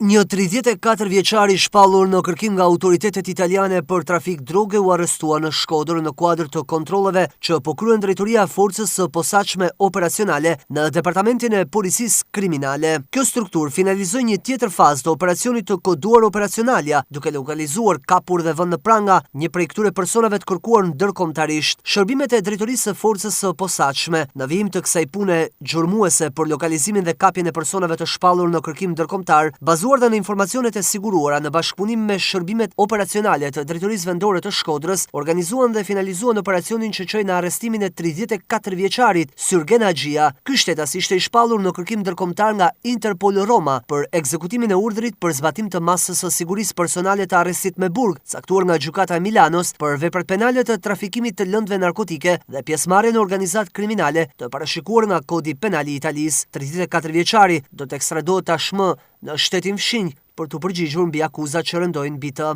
Një 34 vjeçar I shpallur në kërkim nga autoritetet italiane për trafik droge u arrestua në Shkodër në kuadër të kontrolleve që po kryen drejtoria e forcës së posaçme operacionale në departamentin e policisë kriminale. Kjo strukturë finalizoi një tjetër fazë të operacionit të koduar operacionalja, duke lokalizuar, kapur dhe vënë në pranga një prej këtyre personave të kërkuar ndërkombëtarisht. Shërbimet e drejtorisë së forcës së posaçme në vijim të kësaj pune gjurmuese për lokalizimin dhe kapjen e personave të shpallur në kërkim ndërkombëtar, bazuar dhe në informacionet e siguruara në bashkëpunim me shërbimet operacionale të drejtorisë vendore të Shkodrës, organizuan dhe finalizuan operacionin që çoi në arrestimin e 34 vjeçarit Syrgen Haxhia. Ky shtetas ishte I shpallur në kërkim ndërkombëtar nga Interpol Roma për ekzekutimin e urdhrit për zbatim të masës së sigurisë personale të arrestit me burg, caktuar nga gjykata e Milanos për veprat penale të trafikimit të lëndëve narkotike dhe pjesëmarrje në organizatë kriminale të parashikuar nga Kodi Penal I Italisë. 34 vjeçari do të ekstradohet tashmë në shtetin fshinj për të përgjigjur mbi akuzat që rëndojnë mbi të.